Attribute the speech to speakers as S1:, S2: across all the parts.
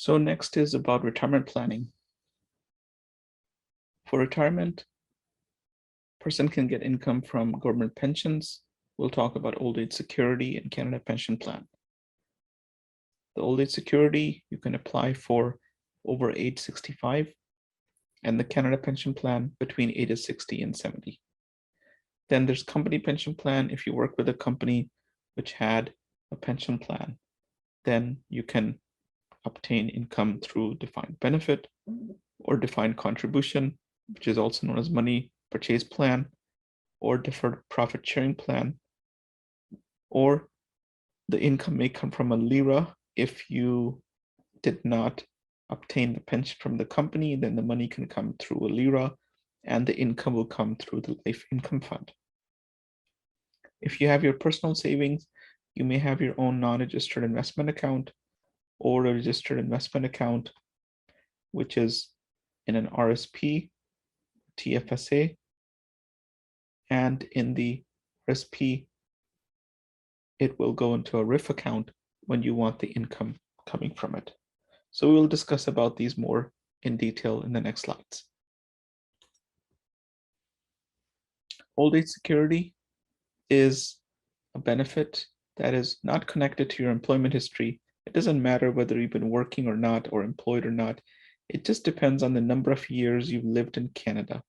S1: So next is about retirement planning. For retirement, person can get income from government pensions. We'll talk about old age security and Canada Pension Plan. The old age security you can apply for over age 65, and the Canada Pension Plan between ages 60 and 70. Then there's company pension plan. If you work with a company which had a pension plan, then you can obtain income through defined benefit or defined contribution, which is also known as money purchase plan or deferred profit sharing plan, or the income may come from a LIRA. If you did not obtain the pension from the company, then the money can come through a LIRA and the income will come through the life income fund. If you have your personal savings, you may have your own non-registered investment account or a registered investment account, which is in an RSP, TFSA, and in the RSP, it will go into a RIF account when you want the income coming from it. So we will discuss about these more in detail in the next slides. Old age security is a benefit that is not connected to your employment history. It doesn't matter whether you've been working or not, or employed or not. It just depends on the number of years you've lived in Canada.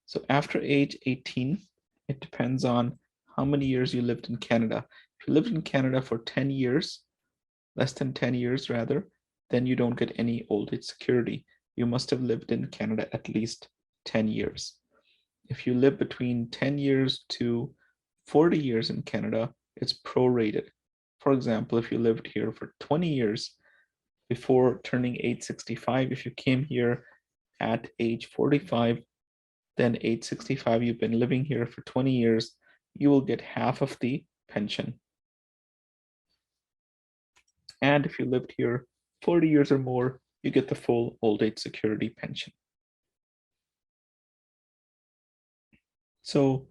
S1: So after age 18, it depends on how many years you lived in Canada. If you lived in Canada for 10 years, less than 10 years rather, then you don't get any old age security. You must have lived in Canada at least 10 years. If you live between 10 years to 40 years in Canada, it's prorated. For example, if you lived here for 20 years before turning age 65, if you came here at age 45, then age 65, you've been living here for 20 years, you will get half of the pension. And if you lived here 40 years or more, you get the full old age security pension. So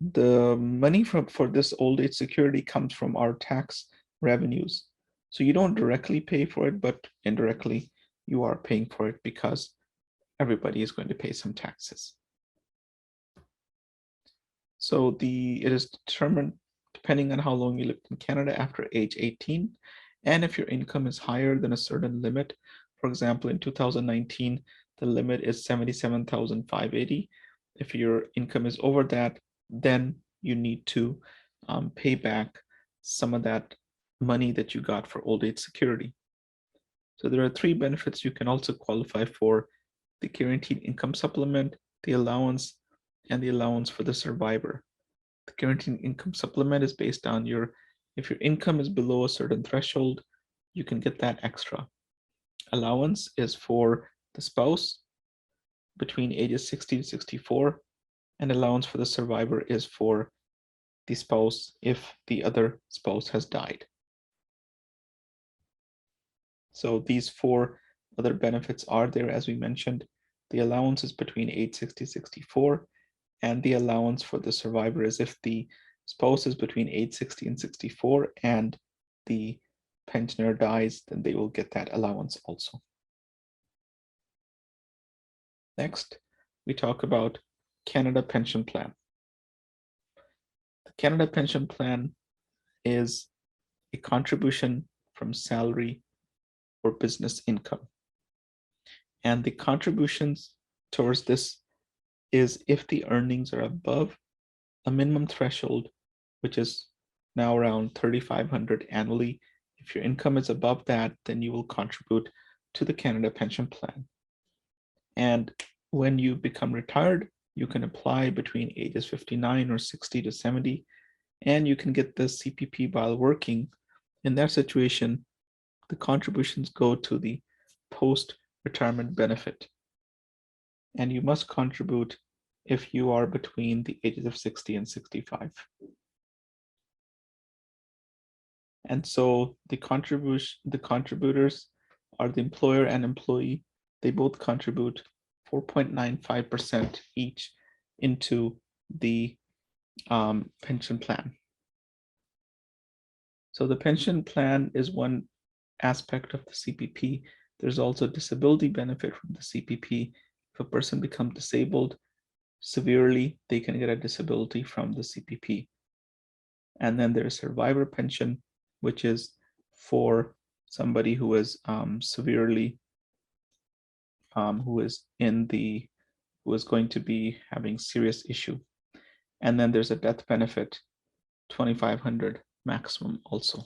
S1: the money for this old age security comes from our tax revenues. So you don't directly pay for it, but indirectly you are paying for it because everybody is going to pay some taxes. So it is determined depending on how long you lived in Canada after age 18. And if your income is higher than a certain limit, for example, in 2019, the limit is 77,580. If your income is over that, then you need to pay back some of that money that you got for old age security. So there are three benefits you can also qualify for: the guaranteed income supplement, the allowance, and the allowance for the survivor. The guaranteed income supplement is based on if your income is below a certain threshold, you can get that extra. Allowance is for the spouse between ages 60 to 64, and allowance for the survivor is for the spouse if the other spouse has died. So these four other benefits are there, as we mentioned. The allowance is between age 60 to 64, and the allowance for the survivor is if the spouse is between age 60 and 64 and the pensioner dies, then they will get that allowance also. Next, we talk about Canada Pension Plan. The Canada Pension Plan is a contribution from salary or business income. And the contributions towards this is if the earnings are above a minimum threshold, which is now around 3,500 annually. If your income is above that, then you will contribute to the Canada Pension Plan. And when you become retired, you can apply between ages 59 or 60 to 70, and you can get the CPP while working. In that situation, the contributions go to the post-retirement benefit. And you must contribute if you are between the ages of 60 and 65. And so the contributors are the employer and employee. They both contribute 4.95% each into the pension plan. So the pension plan is one aspect of the CPP, there's also disability benefit from the CPP. If a person becomes disabled severely, they can get a disability from the CPP. And then there's survivor pension, which is for somebody who is severely, who is going to be having serious issue. And then there's a death benefit, 2,500 maximum also.